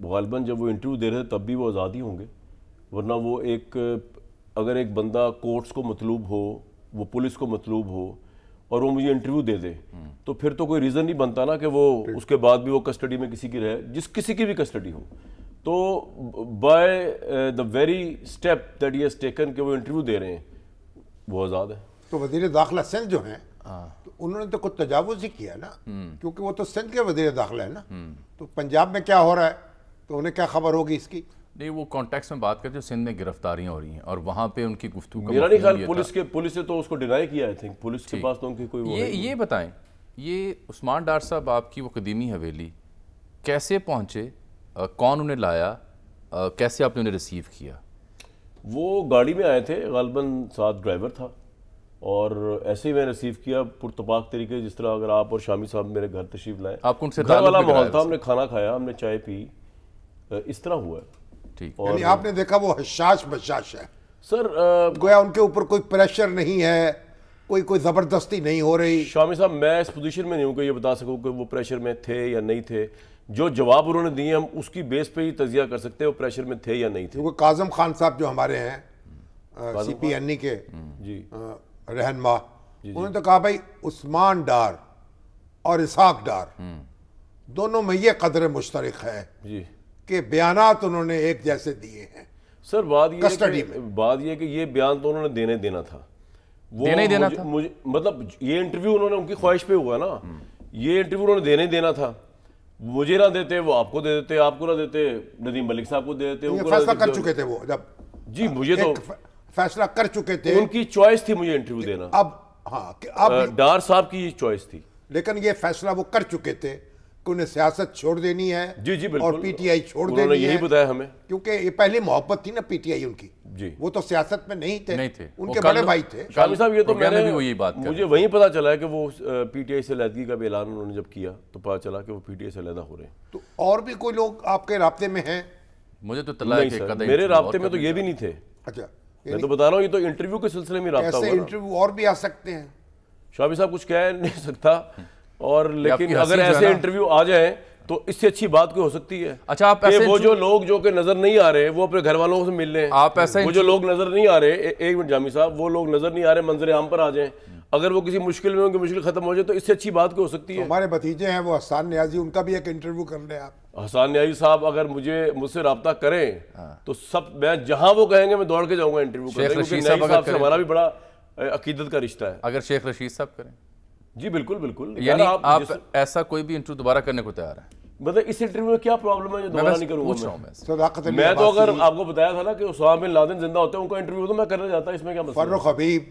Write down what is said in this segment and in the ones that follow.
غالباً جب وہ انٹرویو دے رہے تھے تب بھی وہ آزاد ہی ہوں گے، ورنہ وہ اگر ایک بندہ کورٹس کو مطلوب ہو، وہ پولیس کو مطلوب ہو اور وہ مجھے انٹرویو دے دے تو پھر تو کوئی ریزن نہیں بنتا نا کہ وہ اس کے بعد بھی وہ کسٹڈی میں کسی کی رہے، کسی کی بھی کسٹڈی ہو. تو by the very steep that he has taken کہ وہ انٹرویو دے رہے ہیں وہ آزاد ہے. تو وزیر داخلہ سندھ جو ہیں تو انہوں نے تو کچھ تجاوز ہی کیا نا، کیونکہ وہ تو سندھ کے وزیر داخلہ ہے نا. تو پنجاب میں کیا ہو رہا ہے تو انہیں کیا خبر ہوگی اس کی؟ نہیں، وہ کانٹیکس میں بات کرتے ہیں سندھ میں گرفتاریاں ہو رہی ہیں اور وہاں پہ ان کی گفتگو کا میرا نہیں خیال پولیس نے تو اس کو ڈینائی کیا. آئی تھنک پولیس کے پاس تو ان کی کوئی وہ یہ بتائیں، یہ عثمان ڈار صاحب آپ کی وہ قدیمی حویلی کیسے پہنچے، کون انہیں لایا، کیسے آپ نے انہیں ریسیو کیا؟ وہ گاڑی میں آئے تھے، غالباً ساتھ ڈرائیور تھا، اور ایسے ہی میں ریسیو کیا پرتپاک طریقے، جس طرح اگر آپ اور شامی صاحب میرے گھر تشریف لائیں. آپ کو ان سے گھر والا ماحول تھا، ہم نے کھانا کھایا، ہم نے چائے پی، اس طرح ہوا ہے. ٹھیک، یعنی آپ نے دیکھا وہ حشاش بشاش ہے سر. گویا ان کے اوپر کوئی پریشر نہیں ہے، کوئی زبردستی نہیں ہو رہی. شامی صاحب میں اس پوزیشن میں نہیں ہوں کہ یہ بتا سکوں کہ وہ پریشر میں تھے یا نہیں تھے. جو جواب انہوں نے دیے ہم اس کی بیس پہ ہی تجزیہ کر سکتے ہیں وہ پریشر میں تھے یا نہیں تھے. کیونکہ کاظم خان صاحب جو ہمارے ہیں سی پی این ای کے جی رہنما، انہوں نے تو کہا بھائی عثمان ڈار اور اسحاق ڈار دونوں میں یہ قدر مشترک ہے جی کہ بیانات انہوں نے ایک جیسے دیے ہیں. سر بات کسٹڈی یہ کہ یہ بیان تو انہوں نے دینا تھا. مطلب یہ انٹرویو انہوں نے ان کی خواہش پہ ہوا نا، یہ انٹرویو انہوں نے دینا تھا. مجھے نہ دیتے وہ آپ کو دے دیتے، آپ کو نہ دیتے ندیم ملک صاحب کو دے دیتے. یہ فیصلہ کر چکے تھے وہ، جب جی مجھے تو فیصلہ کر چکے تھے، ان کی چوائس تھی مجھے انٹرویو دینا. اب ڈار صاحب کی چوائس تھی، لیکن یہ فیصلہ وہ کر چکے تھے کہ انہیں سیاست چھوڑ دینی ہے. جی جی بالکل، اور پی ٹی آئی چھوڑ انہوں نے دینی یہی ہے، بتایا ہمیں، کیونکہ یہ پہلی محبت تھی نا پی ٹی آئی ان کی. جی وہ تو سیاست میں نہیں تھے، تھے، ان کے بڑے بھائی تھے. شامی صاحب یہ تو میں نے بھی وہی بات مجھے وہیں پتا چلا ہے کہ وہ پی ٹی آئی سے علیحدگی کا بھی اعلان انہوں نے جب کیا تو پتا چلا کہ وہ پی ٹی آئی سے علیحدہ ہو رہے ہیں. تو اور بھی کوئی لوگ آپ کے رابطے میں ہیں؟ مجھے تو اطلاع ہے کہ میرے رابطے میں تو یہ بھی نہیں تھے. اچھا، میں تو بتا رہا ہوں یہ تو انٹرویو کے سلسلے میں رابطہ ہوا. ایسے انٹرویو اور بھی آ سکتے ہیں. شامی صاحب کچھ کہہ نہیں سکتا، اور لیکن اگر ایسے انٹرویو آ جائیں تو اس سے اچھی بات کوئی ہو سکتی ہے. اچھا، آپ کہ وہ جو لوگ جو کہ نظر نہیں آ رہے وہ اپنے گھر والوں سے مل لیں. وہ جو لوگ نظر نہیں آ رہے، ایک منٹ جامی صاحب، وہ لوگ نظر نہیں آ رہے منظر عام پر آ جائیں. اگر وہ کسی مشکل میں ہوں کہ مشکل ختم ہو جائے تو اس سے اچھی بات کوئی ہو سکتی ہے. ہمارے بھتیجے ہیں وہ حسان نیازی، ان کا بھی ایک انٹرویو کر لیں آپ. حسان نیازی صاحب اگر مجھ سے رابطہ کریں تو میں جہاں وہ کہیں گے میں دوڑ کے جاؤں گا انٹرویو کرنے، کیونکہ نیازی صاحب سے ہمارا بھی بڑا عقیدت کا رشتہ ہے. اگر شیخ رشید صاحب کریں؟ جی بالکل بالکل. یعنی آپ ایسا کوئی بھی انٹرویو دوبارہ کرنے کو تیار ہیں؟ مطلب اس انٹرویو میں کیا پرابلم ہے جو دوبارہ نہیں کروں گا میں تو اگر آپ کو بتایا تھا نا کہ اسامہ بن لادن زندہ ہوتے ہیں ان کا انٹرویو تو میں کرنا چاہتا ہوں، اس میں کیا مسئلہ؟ فرخ حبیب،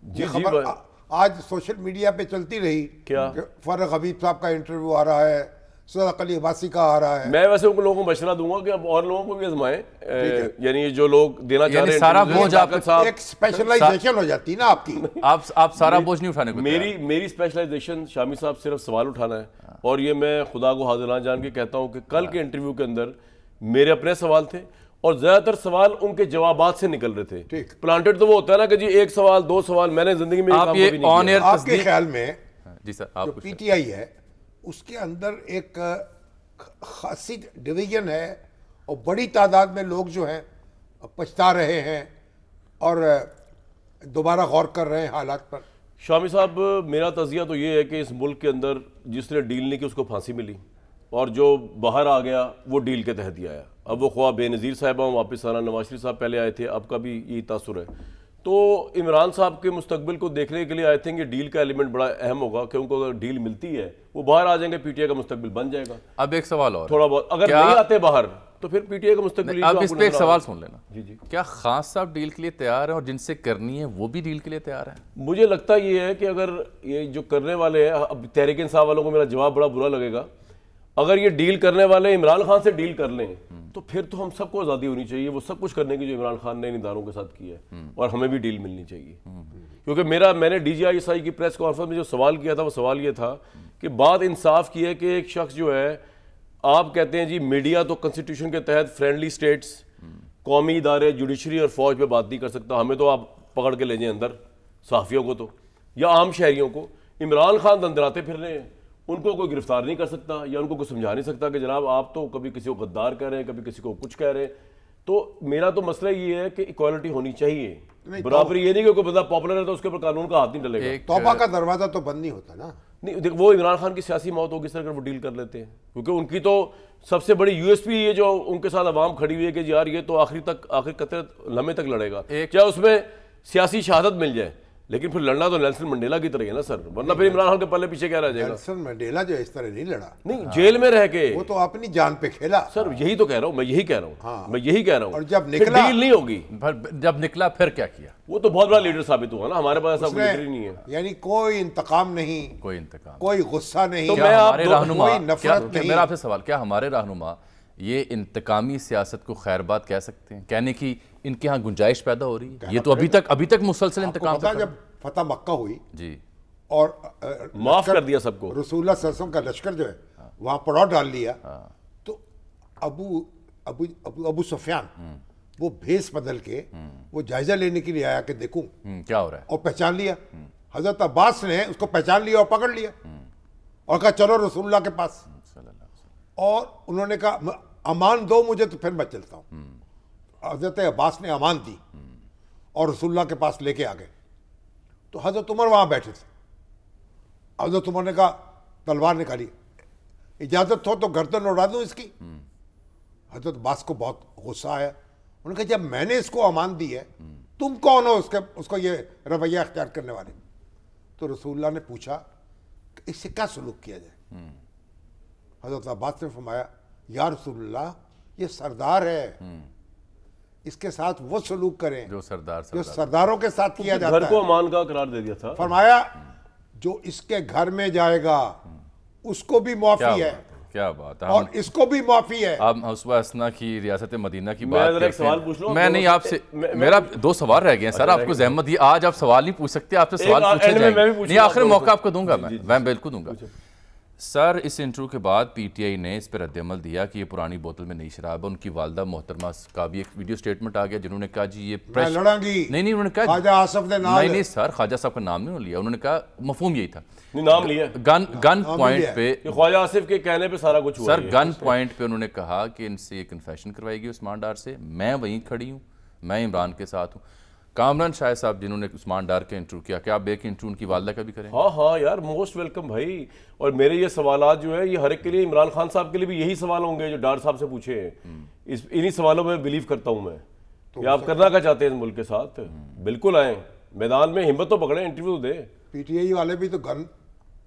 جی خبر آج سوشل میڈیا پہ چلتی رہی کیا فرخ حبیب صاحب کا انٹرویو آ رہا ہے، صدق علی عباسی کا آ رہا ہے. میں ویسے ان لوگوں کو مشورہ دوں گا کہ اب اور لوگوں کو بھی آزمائیں، یعنی جو لوگ دینا چاہ رہے ہیں سارا بوجھ آپ ایک اسپیشلائزیشن ہو جاتی نا آپ کی. آپ سارا بوجھ نہیں اٹھانے کو. میری اسپیشلائزیشن شامی صاحب صرف سوال اٹھانا ہے، اور یہ میں خدا کو حاضران جان کے کہتا ہوں کہ کل کے انٹرویو کے اندر میرے اپنے سوال تھے اور زیادہ تر سوال ان کے جوابات سے نکل رہے تھے. پلانٹڈ تو وہ ہوتا ہے نا کہ جی ایک سوال دو سوال، میں نے زندگی میں آپ کے خیال میں جی سر جو پی ٹی آئی ہے اس کے اندر ایک خاصی ڈویژن ہے اور بڑی تعداد میں لوگ جو ہیں پچھتا رہے ہیں اور دوبارہ غور کر رہے ہیں حالات پر؟ شامی صاحب میرا تجزیہ تو یہ ہے کہ اس ملک کے اندر جس نے ڈیل نہیں کی اس کو پھانسی ملی، اور جو باہر آ گیا وہ ڈیل کے تحت ہی آیا. اب وہ خواہ بے نظیر صاحبہ واپس آنا، نواز شریف صاحب پہلے آئے تھے، اب کا بھی یہی تاثر ہے. تو عمران صاحب کے مستقبل کو دیکھنے کے لیے آئی تھنک یہ ڈیل کا ایلیمنٹ بڑا اہم ہوگا کہ ان کو اگر ڈیل ملتی ہے وہ باہر آ جائیں گے، پی ٹی آئی کا مستقبل بن جائے گا. اب ایک سوال اور تھوڑا بہت اگر نہیں آتے باہر تو پھر پی ٹی آئی کا مستقبل. اب اس پہ ایک سوال سن لینا. جی جی. کیا خان صاحب ڈیل کے لیے تیار ہیں اور جن سے کرنی ہے وہ بھی ڈیل کے لیے تیار ہیں؟ مجھے لگتا یہ ہے کہ اگر یہ جو کرنے والے ہیں، اب تحریک انصاف والوں کو میرا جواب بڑا برا لگے گا، اگر یہ ڈیل کرنے والے عمران خان سے ڈیل کر لیں تو پھر تو ہم سب کو آزادی ہونی چاہیے وہ سب کچھ کرنے کی جو عمران خان نے ان اداروں کے ساتھ کیا ہے، اور ہمیں بھی ڈیل ملنی چاہیے. کیونکہ میں نے D G I S I کی پریس کانفرنس میں جو سوال کیا تھا وہ سوال یہ تھا کہ بات انصاف کی ہے کہ ایک شخص جو ہے، آپ کہتے ہیں جی میڈیا تو کنسٹیٹیوشن کے تحت فرینڈلی اسٹیٹس، قومی ادارے، جوڈیشری اور فوج پہ بات نہیں کر سکتا، ہمیں تو آپ پکڑ کے لے جائیں اندر، صحافیوں کو تو یا عام شہریوں کو. عمران خان دندراتے پھر رہے ہیں، ان کو کوئی گرفتار نہیں کر سکتا یا ان کو کوئی سمجھا نہیں سکتا کہ جناب آپ تو کبھی کسی کو غدار کہہ رہے ہیں, کبھی کسی کو کچھ کہہ رہے ہیں. تو میرا تو مسئلہ یہ ہے کہ ایکوالٹی ہونی چاہیے, برابری. یہ نہیں کہ کوئی بندہ پاپولر ہے تو اس کے اوپر قانون کا ہاتھ نہیں ڈلے گا. توبہ کا دروازہ تو بند نہیں ہوتا نا. نہیں دیکھ, وہ عمران خان کی سیاسی موت ہوگی اس طرح وہ ڈیل کر لیتے ہیں, کیونکہ ان کی تو سب سے بڑی یو ایس پی یہ جو ان کے ساتھ عوام کھڑی ہوئی ہے کہ یار یہ تو آخری قطرے لمحے تک لڑے گا, چاہے اس میں سیاسی شہادت مل جائے, لیکن پھر لڑنا تو نیلسن منڈیلا کی طرح ہے نا سر, ورنہ پھر عمران خان کے پلے پیچھے کیا رہ جائے گا. نیلسن منڈیلا جو اس طرح نہیں لڑا, نہیں جیل میں رہ کے, وہ تو اپنی جان پہ کھیلا. سر یہی تو کہہ رہا ہوں, میں یہی کہہ رہا ہوں. اور جب نکلا, ڈیل نہیں ہوگی. جب نکلا پھر کیا کیا؟ وہ تو بہت بڑا لیڈر ثابت ہوا نا, ہمارے پاس ایسا کوئی لیڈر ہی نہیں ہے. یعنی کوئی انتقام نہیں, کوئی غصہ نہیں, تو میں آپ کوئی نفرت نہیں. میرا آپ سے سوال, کیا ہمارے رہنما یہ انتقامی سیاست کو خیر بات کہہ سکتے ہیں؟ کہنے کی ان کے ہاں گنجائش پیدا ہو رہی ہے؟ یہ تو ابھی تک مسلسل انتقام پتا جب فتح مکہ ہوئی جی اور معاف کر دیا سب کو, رسول اللہ صلی اللہ علیہ وسلم کا لشکر جو ہے وہاں پڑاؤ ڈال لیا, تو ابو سفیان وہ بھیس بدل کے وہ جائزہ لینے کے لیے آیا کہ دیکھوں کیا ہو رہا ہے, اور پہچان لیا. حضرت عباس نے اس کو پہچان لیا اور پکڑ لیا اور کہا چلو رسول اللہ کے پاس, اور انہوں نے کہا امان دو مجھے تو پھر میں چلتا ہوں. حضرت عباس نے امان دی اور رسول اللہ کے پاس لے کے آ گئے. تو حضرت عمر وہاں بیٹھے تھے. حضرت عمر نے کہا تلوار نکالی, اجازت ہو تو گردن اڑا دوں اس کی. حضرت عباس کو بہت غصہ آیا, انہوں نے کہا جب میں نے اس کو امان دی ہے تم کون ہو اس کو یہ رویہ اختیار کرنے والے؟ تو رسول اللہ نے پوچھا کہ اس سے کیا سلوک کیا جائے؟ حضرت عباس نے فرمایا یا رسول اللہ یہ سردار ہے, اس کے ساتھ وہ سلوک کریں جو سرداروں کے ساتھ کیا جاتا ہے. گھر کو امان کا قرار دے دیا تھا. فرمایا جو اس کے گھر میں جائے گا اس کو بھی معافی ہے. کیا بات ہے, اور اس کو بھی معافی ہے. آپ حسبہ اسنا کی ریاست مدینہ کی بات میں ایک سوال پوچھ لوں. میں نہیں آپ سے, میرا 2 سوال رہ گئے ہیں سر, آپ کو زحمت دی, آج آپ سوال نہیں پوچھ سکتے, آپ سے سوال پوچھے جائیں گے. نہیں آخر موقع آپ کو دوں گا, میں بالکل دوں گا. سر اس انٹرویو کے بعد پی ٹی آئی نے اس پر رد عمل دیا کہ یہ پرانی بوتل میں نئی شراب ہے. ان کی والدہ محترمہ کا بھی ایک ویڈیو سٹیٹمنٹ آ گیا جنہوں نے کہا جی یہ لڑاں گی. نہیں انہوں نے کہا خواجہ آصف نے نام, نہیں سر خواجہ صاحب کا نام نہیں لیا, انہوں نے کہا مفہوم یہی تھا, نام لیا گن پوائنٹ پہ, خواجہ آصف کے کہنے پہ سارا کچھ ہوا. سر گن پوائنٹ پہ انہوں نے کہا کہ ان سے یہ کنفیشن کروائی گئی عثمان ڈار سے, میں وہیں کھڑی ہوں, میں عمران کے ساتھ ہوں. کامران شاہ صاحب جنہوں نے عثمان ڈار کا انٹرویو کیا, کیا آپ ایک انٹرویو ان کی والدہ کا بھی کریں؟ ہاں یار, موسٹ ویلکم بھائی. اور میرے یہ سوالات جو ہے یہ ہر ایک کے لیے, عمران خان صاحب کے لیے بھی یہی سوال ہوں گے جو ڈار صاحب سے پوچھے ہیں. انہی سوالوں میں بلیو کرتا ہوں میں کہ آپ کرنا کیا چاہتے ہیں اس ملک کے ساتھ. بالکل آئیں میدان میں, ہمت تو پکڑیں, انٹرویو دیں. پی ٹی آئی والے بھی تو گن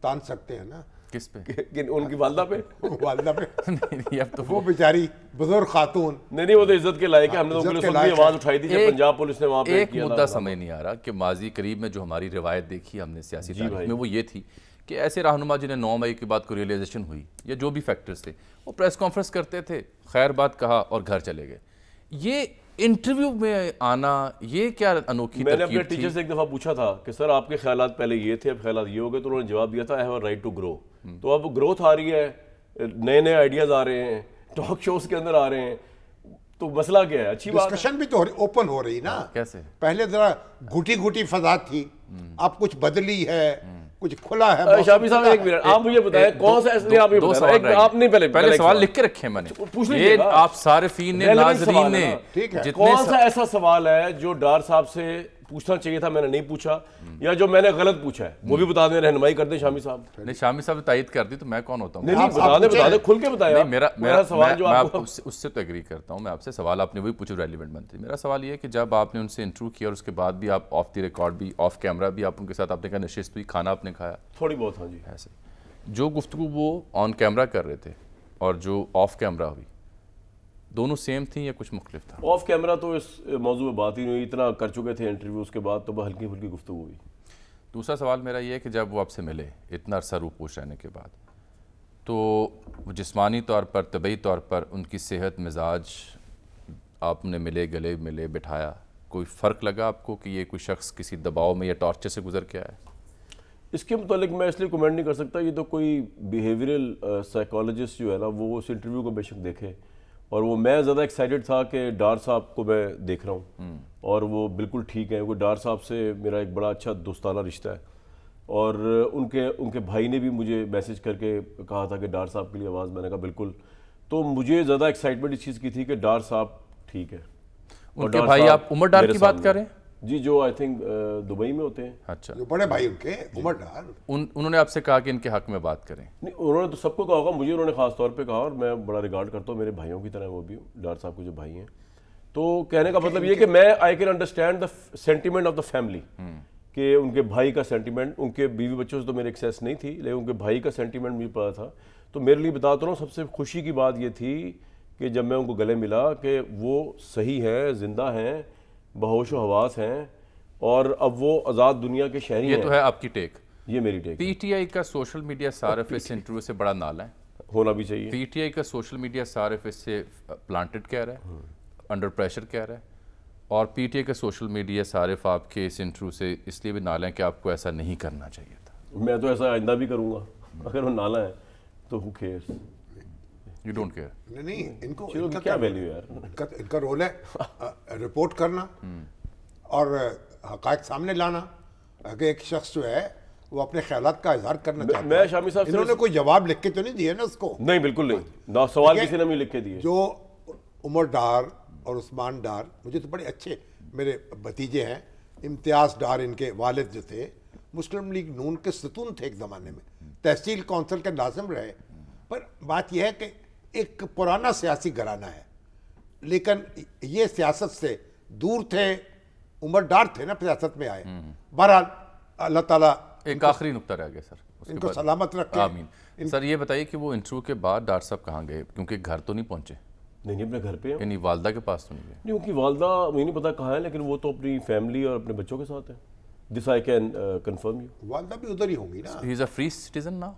تان سکتے ہیں نا. کس پہ؟ ان کی والدہ پہ. والدہ پہ وہ بیچاری بزرگ خاتون. نہیں وہ تو عزت کے لائق ہے, ہم نے تو اس وقت بھی آواز اٹھائی تھی جب پنجاب پولیس نے وہاں پہ ایک مدعا سمجھ نہیں آ رہا کہ ماضی قریب میں جو ہماری روایت دیکھی ہم نے سیاسی تاریخ میں, وہ یہ تھی کہ ایسے رہنما جنہیں 9 مئی کے بعد کو ریئلائزیشن ہوئی یا جو بھی فیکٹرز تھے, وہ پریس کانفرنس کرتے تھے, خیر بات کہا اور گھر چلے گئے. یہ انٹرویو میں آنا یہ کیا انوکھی ترکیب تھی؟ میں نے اپنے ٹیچر سے ایک دفعہ پوچھا تھا کہ سر آپ کے خیالات پہلے یہ تھے, اب خیالات یہ ہو گئے, تو انہوں نے جواب دیا تھا I have a right to grow. تو اب گروتھ آ رہی ہے, نئے آئیڈیاز آ رہے ہیں, ٹاک شوز کے اندر آ رہے ہیں, تو مسئلہ کیا ہے؟ اچھی بات, ڈسکشن بھی تو اوپن ہو رہی نا. کیسے پہلے ذرا گھٹی فضا تھی, اب کچھ بدلی ہے, کچھ کھلا ہے. شافی صاحب ایک منٹ, آپ مجھے بتائیں کون سا, اس لیے آپ یہ بتائیں, آپ نہیں پہلے سوال لکھ کے رکھے میں نے, یہ آپ صارفین نے, ناظرین نے, کون سا ایسا سوال ہے جو ڈار صاحب سے پوچھنا چاہیے تھا میں نے نہیں پوچھا, یا جو میں نے غلط پوچھا ہے وہ بھی بتا دیں, رہنمائی کر دیں شامی صاحب. نہیں شامی صاحب تائید کر دی تو میں کون ہوتا ہوں؟ نہیں بتا دیں کھل کے بتائیں. میرا سوال جو آپ اس سے تو ایگری کرتا ہوں, میں آپ سے سوال آپ نے وہی پوچھا ریلیونٹ بنتی. میرا سوال یہ ہے کہ جب آپ نے ان سے انٹرویو کیا اور اس کے بعد بھی آپ آف دی ریکارڈ بھی, آف کیمرہ بھی آپ ان کے ساتھ آپ نے کہا نشست ہوئی, کھانا آپ نے کھایا تھوڑی بہت, ہاں جی ایسے, جو گفتگو وہ آن کیمرہ کر رہے تھے اور جو آف کیمرہ ہوئی, دونوں سیم تھیں یا کچھ مختلف تھا؟ آف کیمرہ تو اس موضوع میں بات ہی نہیں ہوئی, اتنا کر چکے تھے انٹرویو, اس کے بعد تو ہلکی پھلکی گفتگو ہوئی. دوسرا سوال میرا یہ ہے کہ جب وہ آپ سے ملے اتنا عرصہ روپوش رہنے کے بعد, تو وہ جسمانی طور پر, طبعی طور پر ان کی صحت, مزاج, آپ نے ملے, گلے ملے, بٹھایا, کوئی فرق لگا آپ کو کہ یہ کوئی شخص کسی دباؤ میں یا ٹارچر سے گزر کے آیا؟ اس کے متعلق میں اس لیے کمنٹ نہیں کر سکتا, یہ تو کوئی بیہیویئرل سائیکالوجسٹ جو ہے نا وہ اس انٹرویو کو بے شک دیکھے, اور وہ میں زیادہ ایکسائٹڈ تھا کہ ڈار صاحب کو میں دیکھ رہا ہوں, اور وہ بالکل ٹھیک ہے, کیونکہ ڈار صاحب سے میرا ایک بڑا اچھا دوستانہ رشتہ ہے. اور ان کے بھائی نے بھی مجھے میسج کر کے کہا تھا کہ ڈار صاحب کے لیے آواز. میں نے کہا بالکل. تو مجھے زیادہ ایکسائٹمنٹ اس چیز کی تھی کہ ڈار صاحب ٹھیک ہے. ان کے بھائی آپ عمر ڈار کی بات کر رہے ہیں؟ جی, جو آئی تھنک دبئی میں ہوتے ہیں. اچھا, جو بڑے بھائی ان کے عمر ڈار, انہوں نے آپ سے کہا کہ ان کے حق میں بات کریں؟ نہیں, انہوں نے تو سب کو کہا ہوگا, مجھے انہوں نے خاص طور پہ کہا, اور میں بڑا ریگارڈ کرتا ہوں, میرے بھائیوں کی طرح وہ بھی, ڈار صاحب کے جو بھائی ہیں. تو کہنے کا مطلب یہ کہ میں I can understand the sentiment of the family, کہ ان کے بھائی کا سینٹیمنٹ, ان کے بیوی بچوں سے تو میرے ایکسیس نہیں تھی, لیکن ان کے بھائی کا سینٹیمنٹ مجھے پتا تھا. تو میرے لیے بتاتا ہوں, سب سے خوشی کی بات یہ تھی کہ جب میں ان کو گلے ملا کہ وہ صحیح ہیں, زندہ ہیں, بہوش و حواس ہیں, اور اب وہ آزاد دنیا کے شہری ہیں. یہ تو ہے آپ کی ٹیک. یہ میری ٹیک. پی ٹی آئی کا سوشل میڈیا صارف اس انٹرویو سے بڑا نالا ہے, ہونا بھی چاہیے. پی ٹی آئی کا سوشل میڈیا صارف اس سے پلانٹڈ کہہ رہا ہے, انڈر پریشر کہہ رہا ہے, اور پی ٹی آئی کا سوشل میڈیا صارف آپ کے اس انٹرویو سے اس لیے بھی نالا ہے کہ آپ کو ایسا نہیں کرنا چاہیے تھا. میں تو ایسا آئندہ بھی کروں گا, اگر وہ نالا ہے تو who cares. You don't care. نہیں, ان کو کیا ویلیو ہے یار. ان کا رول ہے رپورٹ کرنا اور حقائق سامنے لانا, کہ ایک شخص جو ہے وہ اپنے خیالات کا اظہار کرنا چاہتا ہے. میں شامی صاحب انہوں نے کوئی جواب لکھ کے تو نہیں دیے نا اس کو؟ نہیں, بالکل نہیں, سوال کسی نے بھی لکھ کے دیے. جو عمر ڈار اور عثمان ڈار مجھے تو بڑے اچھے میرے بھتیجے ہیں. امتیاز ڈار ان کے والد جو تھے مسلم لیگ نون کے ستون تھے ایک زمانے میں, تحصیل کونسل کے ناظم رہے. پر بات یہ ہے کہ ایک پرانا سیاسی گھرانہ ہے, لیکن یہ سیاست سے دور تھے. عمر ڈار تھے نا سیاست میں آئے. بہرحال اللہ تعالیٰ ایک آخری نقطہ رہ گیا سر, ان کو سلامت رکھے. آمین. سر یہ بتائیے کہ وہ انٹرویو کے بعد ڈاکٹر صاحب کہاں گئے, کیونکہ گھر تو نہیں پہنچے؟ نہیں, اپنے گھر پہ. یعنی والدہ کے پاس تو نہیں گئے؟ نہیں, ان کی والدہ مجھے نہیں پتا کہاں ہے, لیکن وہ تو اپنی فیملی اور اپنے بچوں کے ساتھ ہیں. دس آئی کین کنفرم یو. والدہ بھی ادھر ہی ہوں گی نا. ہی از اے فری سٹیزن ناؤ.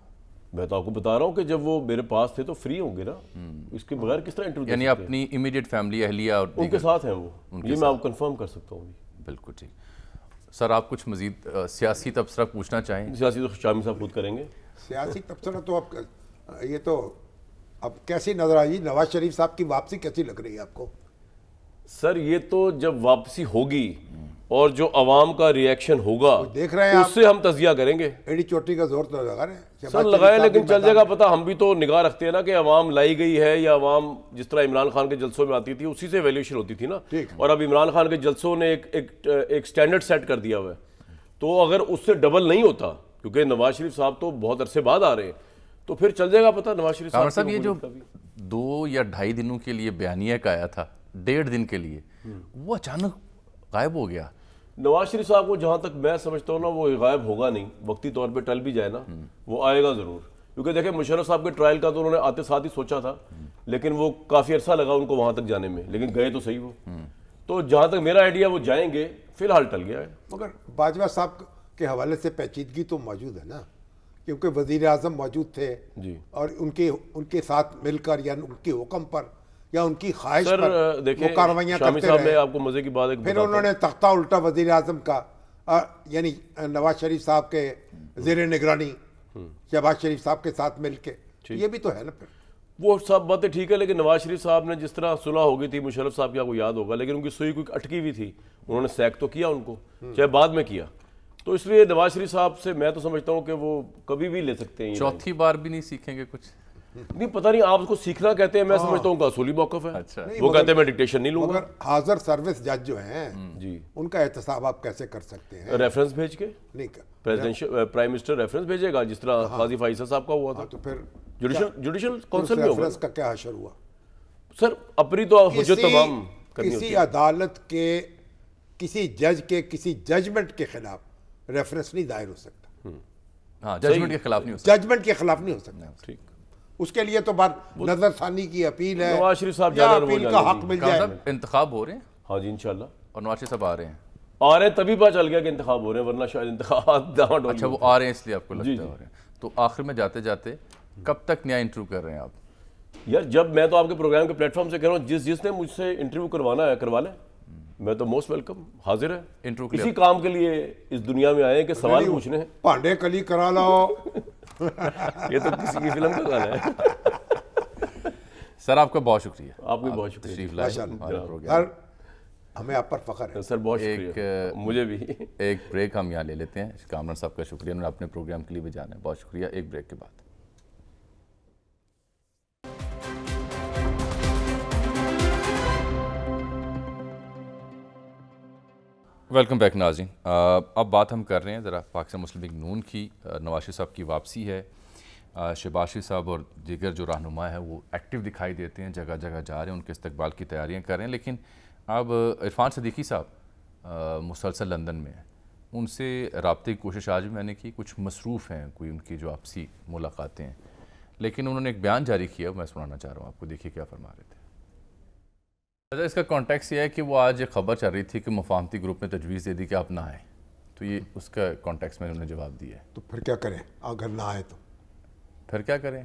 میں تو آپ کو بتا رہا ہوں کہ جب وہ میرے پاس تھے تو فری ہوں گے نا, اس کے بغیر کس طرح انٹرویو. یعنی اپنی امیڈیٹ فیملی, اہلیہ اور ان کے ساتھ ہیں وہ, یہ میں آپ کو کنفرم کر سکتا ہوں. بالکل ٹھیک. سر آپ کچھ مزید سیاسی تبصرہ پوچھنا چاہیں؟ سیاسی تو شامی صاحب خود کریں گے. سیاسی تبصرہ تو اب یہ تو اب کیسی نظر آئی, نواز شریف صاحب کی واپسی کیسی لگ رہی ہے آپ کو؟ سر یہ تو جب واپسی ہوگی اور جو عوام کا ریئیکشن ہوگا دیکھ رہے ہیں, اس سے ہم تجزیہ کریں گے. ایڈی چوٹی کا زور تو لگا رہے ہیں سر, لگائے, لیکن چل جائے گا پتہ. ہم بھی تو نگاہ رکھتے ہیں نا کہ عوام لائی گئی ہے, یا عوام جس طرح عمران خان کے جلسوں میں آتی تھی اسی سے ویلیوشن ہوتی تھی نا. اور اب عمران خان کے جلسوں نے ایک سٹینڈرڈ سیٹ کر دیا ہوا ہے, تو اگر اس سے ڈبل نہیں ہوتا, کیونکہ نواز شریف صاحب تو بہت عرصے بعد آ رہے ہیں, تو پھر چل جائے گا پتہ. نواز شریف صاحب یہ جو 2 یا 2.5 دنوں کے لیے بیانیہ کا آیا تھا, 1.5 دن کے لیے, وہ اچانک غائب ہو گیا. نواز شریف صاحب کو جہاں تک میں سمجھتا ہوں نا, وہ غائب ہوگا نہیں. وقتی طور پہ ٹل بھی جائے نا, وہ آئے گا ضرور. کیونکہ دیکھیں مشرف صاحب کے ٹرائل کا تو انہوں نے آتے ساتھ ہی سوچا تھا, لیکن وہ کافی عرصہ لگا ان کو وہاں تک جانے میں, لیکن گئے تو صحیح وہ. تو جہاں تک میرا آئیڈیا وہ جائیں گے, فی الحال ٹل گیا ہے. مگر باجوہ صاحب کے حوالے سے پیچیدگی تو موجود ہے نا, کیونکہ وزیر اعظم موجود تھے جی, اور ان کے ساتھ مل کر یا ان کے حکم پر یا ان کی خواہش سر پر دیکھیں وہ کارروائیاں شامی کرتے صاحب میں رہے. آپ کو مزے کی بات ایک پھر انہوں نے تختہ الٹا وزیر اعظم کا, یعنی نواز شریف صاحب کے زیر نگرانی شہباز شریف صاحب کے ساتھ مل کے, یہ بھی تو ہے نا. پھر وہ سب باتیں ٹھیک ہے, لیکن نواز شریف صاحب نے جس طرح صلح ہو گئی تھی مشرف صاحب کی, آپ کو یاد ہوگا, لیکن ان کی سوئی کوئی اٹکی ہوئی تھی, انہوں نے سیک تو کیا ان کو, چاہے بعد میں کیا. تو اس لیے نواز شریف صاحب سے میں تو سمجھتا ہوں کہ وہ کبھی بھی لے سکتے ہیں. چوتھی بار بھی نہیں سیکھیں گے کچھ؟ نہیں, پتہ نہیں, آپ اس کو سیکھنا کہتے ہیں, میں سمجھتا ہوں کہ اصولی موقف ہے. اچھا, وہ کہتے ہیں میں ڈکٹیشن نہیں لوں گا. مگر حاضر سروس جج جو ہیں جی, ان کا احتساب آپ کیسے کر سکتے ہیں؟ ریفرنس بھیج کے. نہیں, پرائم منسٹر ریفرنس بھیجے گا, جس طرح قاضی فائزہ صاحب کا ہوا تھا. تو پھر جوڈیشل کونسل میں ہوگا. ریفرنس کا کیا حشر ہوا سر؟ اپنی تو حجت تمام کرنی ہوتی کسی ہے. عدالت کے کسی جج کے کسی ججمنٹ کے خلاف ریفرنس نہیں دائر ہو سکتا. ہاں, ججمنٹ کے خلاف نہیں ہو سکتا. ججمنٹ کے خلاف نہیں ہو سکتا. ٹھیک, اس کے لیے تو بات نظر ثانی کی اپیل ہے, نواز شریف صاحب یا جانے اپیل کا حق مل جائے. انتخاب ہو رہے ہیں؟ ہاں جی, انشاءاللہ. اور نواز شریف صاحب آ رہے ہیں؟ آ رہے ہیں, تبھی پتہ چل گیا کہ انتخاب ہو رہے ہیں, ورنہ شاید انتخابات. اچھا, وہ آ رہے ہیں اس لیے آپ کو لگتا ہے آ رہے ہیں. تو آخر میں جاتے جاتے کب تک نیا انٹرویو کر رہے ہیں آپ؟ یار جب میں تو آپ کے پروگرام کے پلیٹ فارم سے کہہ رہا ہوں, جس نے مجھ سے انٹرویو کروانا ہے کروا لیں, میں تو موسٹ ویلکم, حاضر ہے. انٹرویو اسی کام کے لیے اس دنیا میں آئے ہیں کہ سوال پوچھنے ہیں. پانڈے کلی کرا لاؤ. یہ تو کسی کی فلم کا گانا ہے. سر آپ کا بہت شکریہ. آپ بھی بہت شکریہ. تشریف لائے. ہمیں آپ پر فخر ہے سر، بہت شکریہ، مجھے بھی۔ ایک بریک ہم یہاں لے لیتے ہیں۔ کامران صاحب کا شکریہ، انہوں نے اپنے پروگرام کے لیے بھی جانا ہے، بہت شکریہ۔ ایک بریک کے بعد ویلکم بیک ناظرین۔ اب بات ہم کر رہے ہیں ذرا پاکستان مسلم لیگ نون کی۔ نواز شریف صاحب کی واپسی ہے، شہباز شریف صاحب اور دیگر جو رہنما ہیں وہ ایکٹیو دکھائی دیتے ہیں، جگہ جگہ جا رہے ہیں، ان کے استقبال کی تیاریاں کر رہے ہیں، لیکن اب عرفان صدیقی صاحب مسلسل لندن میں ہیں، ان سے رابطے کی کوشش آج بھی میں نے کی، کچھ مصروف ہیں کوئی ان کی جو آپسی ملاقاتیں ہیں، لیکن انہوں نے ایک بیان جاری کیا، میں سنانا چاہ رہا ہوں آپ کو، دیکھیے کیا فرما رہے تھے۔ اس کا کانٹیکس یہ ہے کہ وہ آج ایک خبر چل رہی تھی کہ مفاہمتی گروپ نے تجویز دے دی کہ آپ نہ آئیں، تو یہ اس کا کانٹیکس میں انہوں نے جواب دیا ہے۔ تو پھر کیا کریں اگر نہ آئے تو؟ پھر کیا کریں؟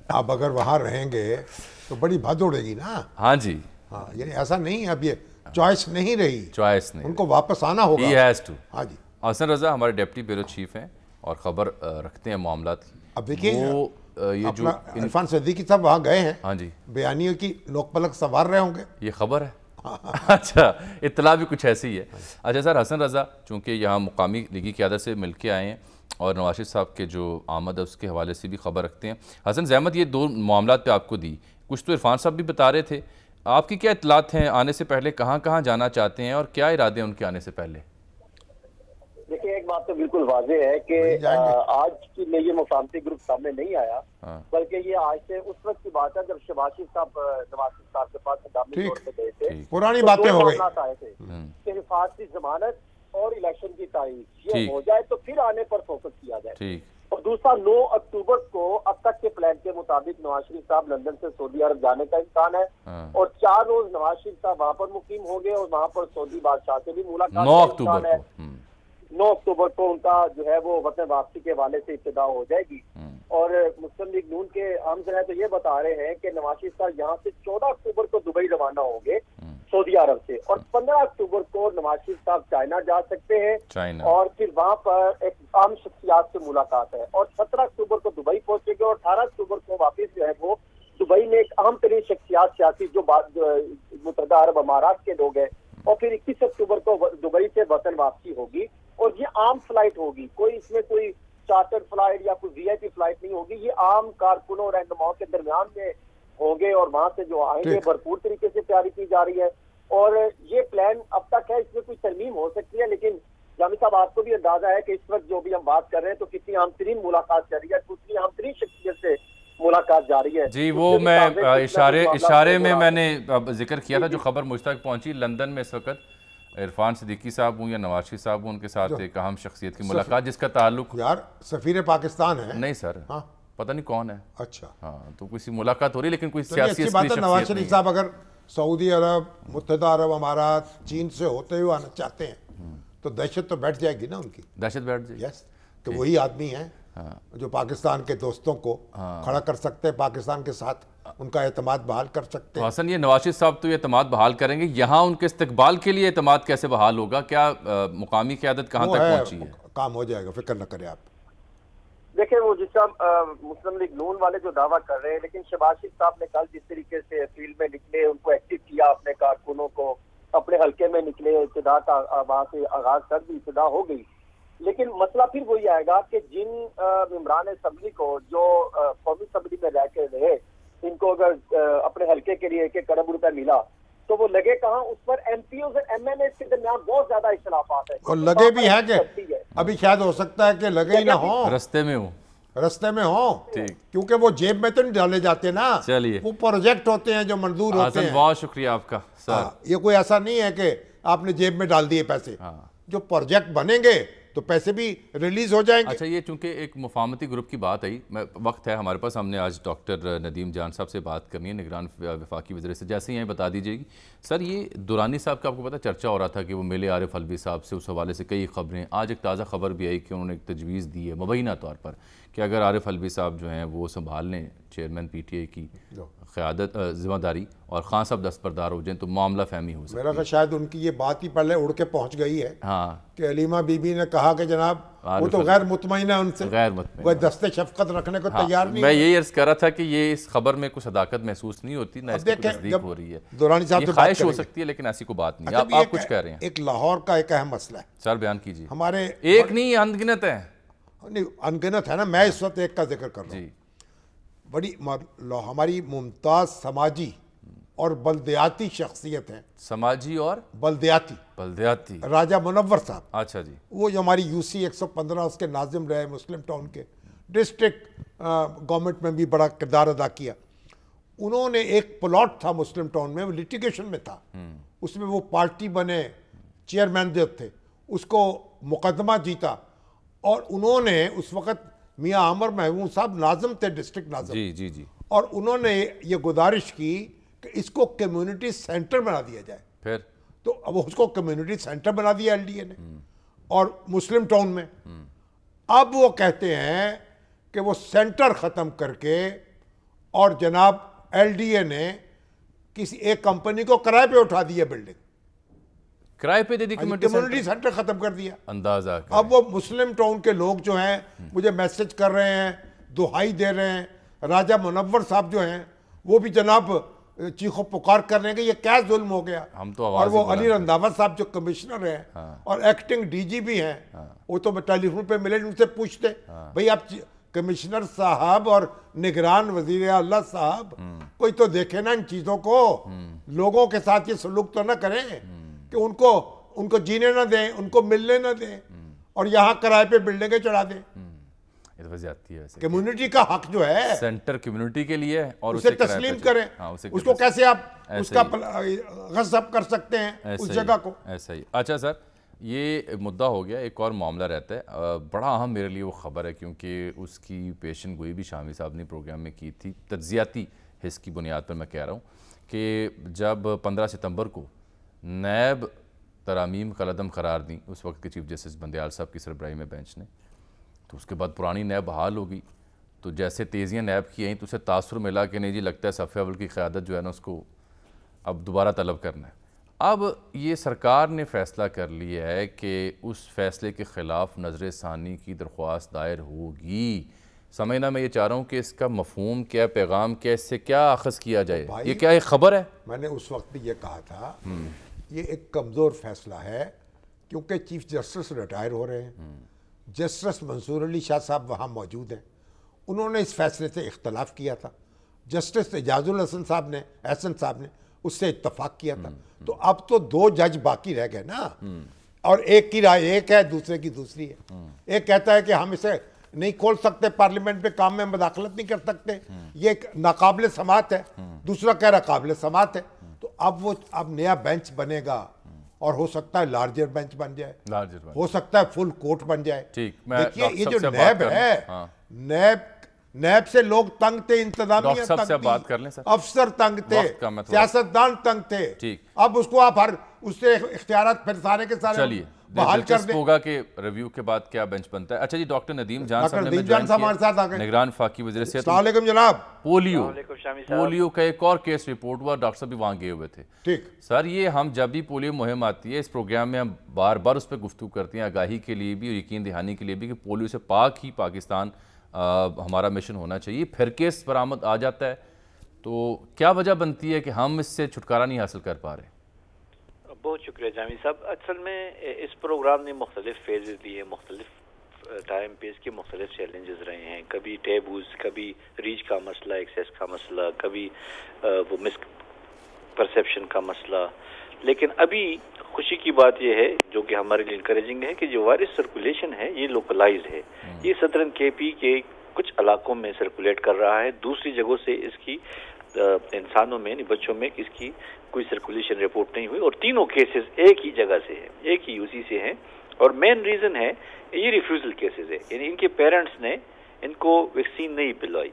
اب اگر وہاں رہیں گے تو بڑی بھد اڑے گی نا۔ ہاں جی، ہاں، یعنی ایسا نہیں ہے، اب یہ چوائس نہیں رہی، چوائس نہیں، ان کو واپس آنا ہوگا۔ He has to. ہاں جی، حسن رضا ہمارے ڈپٹی بیورو چیف ہیں اور خبر رکھتے ہیں معاملات کی۔ اب دیکھیے یہ جو عرفان صدیقی صاحب وہاں گئے ہیں، ہاں جی، بیانیوں کی نوک پلک سنوار رہے ہوں گے، یہ خبر ہے۔ اچھا، اطلاع بھی کچھ ایسی ہے۔ اچھا سر، حسن رضا چونکہ یہاں مقامی لیگی قیادت سے مل کے آئے ہیں اور نواز شریف صاحب کے جو آمد ہے اس کے حوالے سے بھی خبر رکھتے ہیں۔ حسن، زحمت یہ دو معاملات پہ آپ کو دی، کچھ تو عرفان صاحب بھی بتا رہے تھے، آپ کی کیا اطلاعات ہیں؟ آنے سے پہلے کہاں کہاں جانا چاہتے ہیں اور کیا ارادے ہیں ان کے آنے سے پہلے؟ دیکھیں، ایک بات تو بالکل واضح ہے کہ آج کی میں یہ مفاہمتی گروپ سامنے نہیں آیا، بلکہ یہ آج سے اس وقت کی بات ہے جب شہباز شریف صاحب نواز شریف صاحب کے پاس قدامی طور پہ گئے تھے، پرانی باتیں ہو گئی آئے تھے کہ حفاظتی ضمانت اور الیکشن کی تاریخ یہ ہو جائے تو پھر آنے پر فوکس کیا جائے۔ اور دوسرا 9 اکتوبر کو اب تک کے پلان کے مطابق نواز شریف صاحب لندن سے سعودی عرب جانے کا امکان ہے، اور 4 روز نواز شریف صاحب وہاں پر مقیم ہوں گے اور وہاں پر سعودی بادشاہ سے بھی ملاقات 9 اکتوبر ہے۔ 9 اکتوبر کو ان کا جو ہے وہ وطن واپسی کے حوالے سے ابتدا ہو جائے گی، اور مسلم لیگ نون کے ہم جو ہے تو یہ بتا رہے ہیں کہ نواز شریف صاحب یہاں سے 14 اکتوبر کو دبئی روانہ ہوں گے سعودی عرب سے، اور 15 اکتوبر کو نواز شریف صاحب چائنا جا سکتے ہیں اور پھر وہاں پر ایک عام شخصیات سے ملاقات ہے، اور 17 اکتوبر کو دبئی پہنچے گے اور 18 اکتوبر کو واپس جو ہے وہ دبئی میں ایک اہم ترین شخصیات سیاسی جو متحدہ عرب امارات کے لوگ ہیں، اور پھر 21 اکتوبر کو دبئی سے وطن واپسی ہوگی، اور یہ عام فلائٹ ہوگی، کوئی اس میں کوئی چارٹر فلائٹ یا کوئی وی آئی پی فلائٹ نہیں ہوگی، یہ عام کارکنوں اور رہنماؤں کے درمیان میں ہوں گے، اور وہاں سے جو آئیں گے بھرپور طریقے سے تیاری کی جا رہی ہے، اور یہ پلان اب تک ہے، اس میں کوئی ترمیم ہو سکتی ہے، لیکن جامی صاحب آپ کو بھی اندازہ ہے کہ اس وقت جو بھی ہم بات کر رہے ہیں تو کتنی اہم ترین ملاقات جاری ہے، کتنی اہم ترین شخصیت سے ملاقات جاری ہے۔ جی، وہ میں اشارے میں میں نے ذکر کیا تھا، جو خبر مجھ تک پہنچی، لندن میں اس وقت عرفان صدیقی صاحب ہوں یا نواز شریف صاحب ہوں، ان کے ساتھ ایک اہم شخصیت کی ملاقات جس کا تعلق یار سفیر پاکستان ہے؟ نہیں سر، پتہ نہیں کون ہے۔ اچھا، ہاں، تو کسی ملاقات ہو رہی لیکن کوئی سیاسی سیاسی بات ہے۔ نواز شریف صاحب اگر سعودی عرب، متحدہ عرب امارات، چین سے ہوتے ہوئے آنا چاہتے ہیں تو دہشت تو بیٹھ جائے گی نا ان کی، دہشت بیٹھ جائے۔ یس، تو وہی آدمی ہیں جو پاکستان کے دوستوں کو کھڑا کر سکتے ہیں، پاکستان کے ساتھ ان کا اعتماد بحال کر سکتے ہیں۔ حسن، یہ نواز شریف صاحب تو یہ اعتماد بحال کریں گے، یہاں ان کے استقبال کے لیے اعتماد کیسے بحال ہوگا؟ کیا مقامی قیادت کہاں تک پہنچی ہے؟ کام ہو جائے گا، فکر نہ کریں آپ۔ دیکھیں، وہ جس طرح مسلم لیگ نون والے جو دعویٰ کر رہے ہیں، لیکن شہباز شریف صاحب نے کل جس طریقے سے فیلڈ میں نکلے، ان کو ایکٹیو کیا، اپنے کارکنوں کو اپنے حلقے میں نکلے، ابتدا کا وہاں سے آغاز کر دی، ابتدا ہو گئی، لیکن مسئلہ پھر وہی آئے گا کہ جن ممبران اسمبلی کو جو قومی اسمبلی میں رہ کے رہے، ان کو اگر اپنے حلقے کے لیے 1 کروڑ روپے ملا تو وہ لگے کہاں؟ اس پر ایم پی اوز اور ایم این ایز کے درمیان بہت زیادہ اختلافات ہیں، اور لگے بھی ہیں کہ ابھی شاید ہو سکتا ہے کہ لگے ہی نہ ہوں، رستے میں ہوں، رستے میں ہوں، کیونکہ وہ جیب میں تو نہیں ڈالے جاتے نا، چلیے وہ پروجیکٹ ہوتے ہیں جو منظور ہوتے ہیں۔ بہت شکریہ آپ کا سر۔ یہ کوئی ایسا نہیں ہے کہ آپ نے جیب میں ڈال دیے پیسے، جو پروجیکٹ بنیں گے تو پیسے بھی ریلیز ہو جائیں گے۔ اچھا، یہ چونکہ ایک مفاہمتی گروپ کی بات آئی، وقت ہے ہمارے پاس، ہم نے آج ڈاکٹر ندیم جان صاحب سے بات کرنی ہے، نگران وفاقی وزیر سے، جیسے یہیں بتا دیجیے گی سر، یہ دورانی صاحب کا آپ کو پتہ چرچا ہو رہا تھا کہ وہ ملے عارف حلبی صاحب سے، اس حوالے سے کئی خبریں، آج ایک تازہ خبر بھی آئی کہ انہوں نے ایک تجویز دی ہے مبینہ طور پر کہ اگر عارف الوی صاحب جو ہیں وہ سنبھال لیں چیئرمین پی ٹی آئی کی قیادت ذمہ داری اور خان صاحب دستبردار ہو جائیں تو معاملہ فہمی ہو سکتا ہے. میرا کہ شاید ان کی یہ بات ہی پہلے اڑ کے پہنچ گئی ہے ہاں کہ علیمہ بی بی نے کہا کہ جناب وہ تو غیر مطمئن ہے ان سے, غیر مطمئن وہ دست شفقت رکھنے کو تیار نہیں. میں یہی عرض کر رہا تھا کہ یہ اس خبر میں کچھ صداقت محسوس نہیں ہوتی, نہ اس کی تصدیق ہو رہی ہے. دورانی صاحب یہ سے بات خواہش ہو کریں گے. سکتی ہے لیکن ایسی کوئی بات نہیں. آپ کچھ کہہ رہے ہیں. ایک لاہور کا ایک اہم مسئلہ ہے سر, بیان کیجیے. ہمارے ایک نہیں, انگنت ہے. نہیں انگنت ہے نا, میں اس وقت ایک کا ذکر کر رہا ہوں. بڑی ہماری ممتاز سماجی اور بلدیاتی شخصیت ہیں. سماجی اور بلدیاتی راجہ منور صاحب. اچھا جی. وہ جو ہماری UC 115 اس کے ناظم رہے, مسلم ٹاؤن کے, ڈسٹرکٹ گورنمنٹ میں بھی بڑا کردار ادا کیا. انہوں نے ایک پلاٹ تھا مسلم ٹاؤن میں, وہ لٹیگیشن میں تھا, اس میں وہ پارٹی بنے, چیئرمین جو تھے, اس کو مقدمہ جیتا, اور انہوں نے اس وقت میاں عامر محمود صاحب ناظم تھے, ڈسٹرکٹ ناظم. جی. اور انہوں نے یہ گزارش کی کہ اس کو کمیونٹی سینٹر بنا دیا جائے. پھر تو اب اس کو کمیونٹی سینٹر بنا دیا LDA نے, اور مسلم ٹاؤن میں. اب وہ کہتے ہیں کہ وہ سینٹر ختم کر کے, اور جناب LDA نے کسی ایک کمپنی کو کرائے پہ اٹھا دیا بلڈنگ, کرائے پہ دے دی, کمیونٹی سینٹر ختم کر دیا. اندازہ اب وہ مسلم ٹاؤن کے لوگ جو ہیں مجھے میسج کر رہے ہیں, دہائی دے رہے ہیں. راجہ منور صاحب جو ہیں وہ بھی جناب چیخ و پکار کر رہے ہیں کہ یہ کیا ظلم ہو گیا. اور وہ علی رنداوا صاحب جو کمشنر ہیں اور ایکٹنگ DG بھی ہیں, وہ تو ٹیلی فون پہ ملے, ان سے پوچھتے بھئی آپ کمشنر صاحب اور نگران وزیر اعلیٰ صاحب کوئی تو دیکھیں نا ان چیزوں کو, لوگوں کے ساتھ یہ سلوک تو نہ کریں کہ ان کو جینے نہ دیں, ان کو ملنے نہ دیں, اور یہاں کرائے پہ بلڈنگیں چڑھا دیں. یہ تو زیادتی ہے. کمیونٹی کا حق جو ہے سینٹر کمیونٹی کے لیے, اور اسے تسلیم کریں. اس کو کیسے آپ اس کا غصب کر سکتے ہیں اس جگہ کو. ایسا ہی. اچھا سر, یہ مدعا ہو گیا. ایک اور معاملہ رہتا ہے بڑا اہم میرے لیے, وہ خبر ہے کیونکہ اس کی پیشن گوئی بھی شامی صاحب نے پروگرام میں کی تھی. تجزیاتی حص کی بنیاد پر میں کہہ رہا ہوں کہ جب 15 ستمبر کو نیب ترامیم قلعدم قرار دیں اس وقت کے چیف جسٹس بندیال صاحب کی سربراہی میں بینچ نے, تو اس کے بعد پرانی نیب بحال ہو گئی. تو جیسے تیزیاں نیب کی آئیں تو اسے تاثر ملا کہ نہیں جی لگتا ہے صف اول کی قیادت جو ہے نا اس کو اب دوبارہ طلب کرنا ہے. اب یہ سرکار نے فیصلہ کر لیا ہے کہ اس فیصلے کے خلاف نظر ثانی کی درخواست دائر ہوگی. سمجھنا میں یہ چاہ رہا ہوں کہ اس کا مفہوم کیا, پیغام کیا, اس سے کیا اخذ کیا جائے. یہ کیا ایک خبر ہے؟ میں نے اس وقت بھی یہ کہا تھا یہ ایک کمزور فیصلہ ہے, کیونکہ چیف جسٹس ریٹائر ہو رہے ہیں. جسٹس منصور علی شاہ صاحب وہاں موجود ہیں, انہوں نے اس فیصلے سے اختلاف کیا تھا. جسٹس اعجاز الحسن صاحب نے اس سے اتفاق کیا تھا. تو اب تو 2 جج باقی رہ گئے نا, اور ایک کی رائے ایک ہے, دوسرے کی دوسری ہے. ایک کہتا ہے کہ ہم اسے نہیں کھول سکتے, پارلیمنٹ پہ کام میں مداخلت نہیں کر سکتے, یہ ایک ناقابل سماعت ہے. دوسرا کہہ رہا قابل سماعت ہے. تو اب نیا بینچ بنے گا, اور ہو سکتا ہے لارجر بینچ بن جائے, ہو سکتا ہے فل کورٹ بن جائے. دیکھیے یہ جو نیب ہے, نیب سے لوگ تنگ تھے, انتظامیہ تنگ تھی, افسر تنگ تھے, سیاستدان تنگ تھے. اب اس کو آپ اس سے اختیارات پھر سارے کے سارے بحال کر دیں. ہوگا کہ ریویو کے بعد کیا بینچ بنتا ہے. اچھا جی, ڈاکٹر ندیم جان صاحب نے ہمارے ساتھ آ گئے, نگران وفاقی وزیر صحت. السلام علیکم جناب. پولیو کا ایک اور کیس رپورٹ ہوا, ڈاکٹر صاحب بھی وہاں گئے ہوئے تھے. ٹھیک سر, یہ ہم جب بھی پولیو مہم آتی ہے اس پروگرام میں ہم بار بار اس پہ گفتگو کرتے ہیں, آگاہی کے لیے بھی اور یقین دہانی کے لیے بھی کہ پولیو سے پاک ہی پاکستان ہمارا مشن ہونا چاہیے. پھر کیس برآمد آ جاتا ہے تو کیا وجہ بنتی ہے کہ ہم اس سے چھٹکارا نہیں حاصل کر پا رہے؟ بہت شکریہ جامی صاحب. اصل میں اس پروگرام نے مختلف فیزز لیے, مختلف ٹائم پہ اس کے مختلف چیلنجز رہے ہیں. کبھی ٹیبوز, کبھی ریچ کا مسئلہ, ایکسیس کا مسئلہ, کبھی وہ مس پرسیپشن کا مسئلہ. لیکن ابھی خوشی کی بات یہ ہے جو کہ ہمارے لیے انکریجنگ ہے کہ جو وائرس سرکولیشن ہے یہ لوکلائزڈ ہے. یہ سدرن KP کے کچھ علاقوں میں سرکولیٹ کر رہا ہے, دوسری جگہوں سے اس کی انسانوں میں بچوں میں اس کی کوئی سرکولیشن رپورٹ نہیں ہوئی. اور تینوں کیسز ایک ہی جگہ سے ہیں, ایک ہی UC سے ہیں. اور مین ریزن ہے یہ ریفیوزل کیسز ہے, یعنی ان کے پیرنٹس نے ان کو ویکسین نہیں پلائی.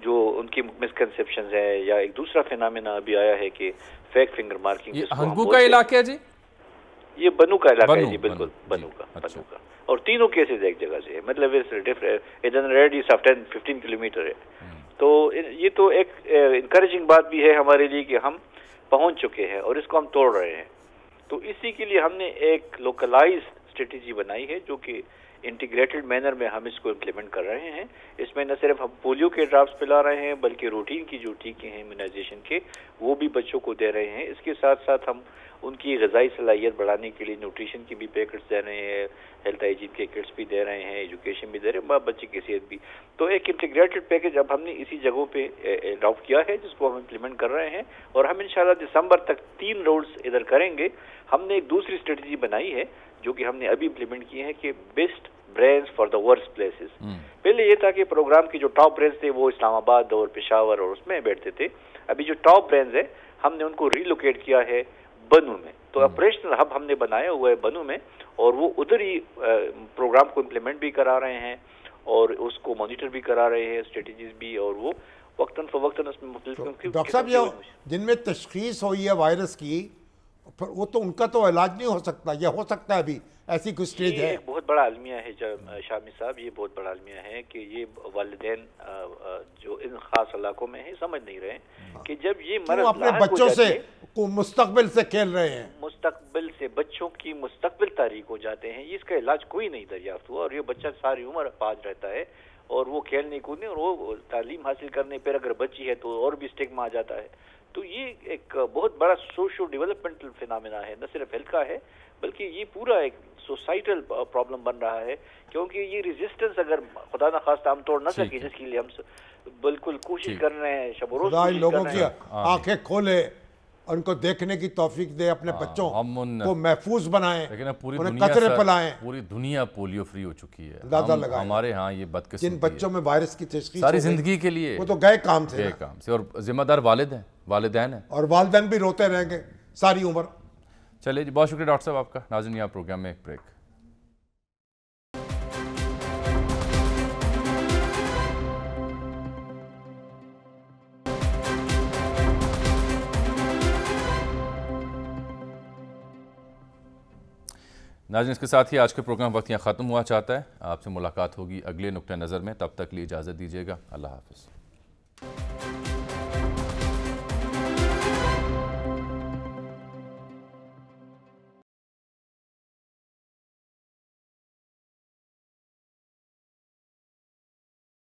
جو ان کی مسکنسیپشنز ہے, یا ایک دوسرا فینامنا ابھی آیا ہے کہ فیک فنگر مارکنگ. یہ ہنگو کا علاقہ ہے جی, یہ بنو کا علاقہ ہے بنو، جی، بالکل بنو، بنو کا، اچھا۔ بنو کا، اور تینوں کیسز ایک جگہ سے ہے، مطلب ریڈیس آف 10-15 کلومیٹر ہے. تو یہ تو ایک انکریجنگ بات بھی ہے ہمارے لیے کہ ہم پہنچ چکے ہیں اور اس کو ہم توڑ رہے ہیں. تو اسی کے لیے ہم نے ایک لوکلائز اسٹریٹجی بنائی ہے جو کہ انٹیگریٹڈ مینر میں ہم اس کو امپلیمنٹ کر رہے ہیں. اس میں نہ صرف ہم پولیو کے ڈراپس پلا رہے ہیں بلکہ روٹین کی جو ٹیکے ہیں امیونائزیشن کے وہ بھی بچوں کو دے رہے ہیں. اس کے ساتھ ساتھ ہم ان کی غذائی صلاحیت بڑھانے کے لیے نیوٹریشن کی بھی پیکٹس دے رہے ہیں، ہیلتھ ہائیجین کے کٹس بھی دے رہے ہیں، ایجوکیشن بھی دے رہے ہیں، بچے کی صحت بھی. تو ایک انٹیگریٹڈ پیکج اب ہم نے اسی جگہوں پہ اڈاپٹ کیا ہے جس کو ہم امپلیمنٹ کر رہے ہیں، اور ہم انشاءاللہ دسمبر تک 3 روڈز ادھر کریں گے. ہم نے ایک دوسری اسٹریٹجی بنائی ہے جو کہ ہم نے ابھی امپلیمنٹ کی ہے کہ best brands for the worst places. پہلے یہ تھا کہ پروگرام کی جو ٹاپ برینڈز تھے وہ اسلام آباد اور پشاور اور اس میں بیٹھتے تھے. ابھی جو ٹاپ برینڈز ہیں ہم نے ان کو ریلوکیٹ کیا ہے بنو میں. تو آپریشنل ہب ہم نے بنایا ہوا ہے بنو میں، اور وہ ادھر ہی پروگرام کو امپلیمنٹ بھی کرا رہے ہیں اور اس کو مانیٹر بھی کرا رہے ہیں، اسٹریٹجیز بھی، اور وہ وقتاً فوقتاً اس میں مختلف. ڈاکٹر صاحب یہ جن میں تشخیص ہوئی ہے وائرس کی، پھر وہ تو ان کا تو علاج نہیں ہو سکتا، یا ہو سکتا ہے ابھی ایسی کوئی اسٹیج یہ ہے؟ ایک بہت بڑا المیہ ہے شامی صاحب، یہ بہت بڑا المیہ ہے کہ یہ والدین جو ان خاص علاقوں میں ہیں سمجھ نہیں رہے کہ جب یہ مرض اپنے بچوں سے مستقبل سے کھیل رہے ہیں، مستقبل سے بچوں کی مستقبل تاریک ہو جاتے ہیں. اس کا علاج کوئی نہیں دریافت ہوا، اور یہ بچہ ساری عمر پاس رہتا ہے اور وہ کھیلنے کودنے اور وہ تعلیم حاصل کرنے پر اگر بچی ہے تو اور بھی اسٹگما آ جاتا ہے. تو یہ ایک بہت بڑا سوشو ڈیولپمنٹل فینامنا ہے، نہ صرف ہیلتھ کا ہے بلکہ یہ پورا ایک سوسائٹل پرابلم بن رہا ہے، کیونکہ یہ ریزسٹنس اگر خدا نہ خواستہ ہم توڑ نہ سکیں، جس کے لیے ہم بالکل کوشش کر رہے ہیں، شب و روز خدا ان کوشش لوگوں کر کی رہے ہیں. آنکھیں کھولے، ان کو دیکھنے کی توفیق دے، اپنے بچوں کو محفوظ بنائیں، لیکن اب پوری انہیں دنیا قطرے پلائیں. پوری دنیا پولیو فری ہو چکی ہے. اندازہ لگائیں ہمارے ہاں یہ جن بدقسمتی بچوں میں وائرس کی تشخیص ساری ہو گئی، زندگی کے لیے وہ تو گئے کام سے، گئے کام سے، اور ذمہ دار والدین ہیں. اور والدین بھی روتے رہیں گے ساری عمر. چلیے جی، بہت شکریہ ڈاکٹر صاحب آپ کا. ناظرین یہاں پروگرام میں ایک بریک. ناظرین اس کے ساتھ ہی آج کے پروگرام وقت یہاں ختم ہوا چاہتا ہے. آپ سے ملاقات ہوگی اگلے نقطہ نظر میں، تب تک لیے اجازت دیجیے گا. اللہ حافظ.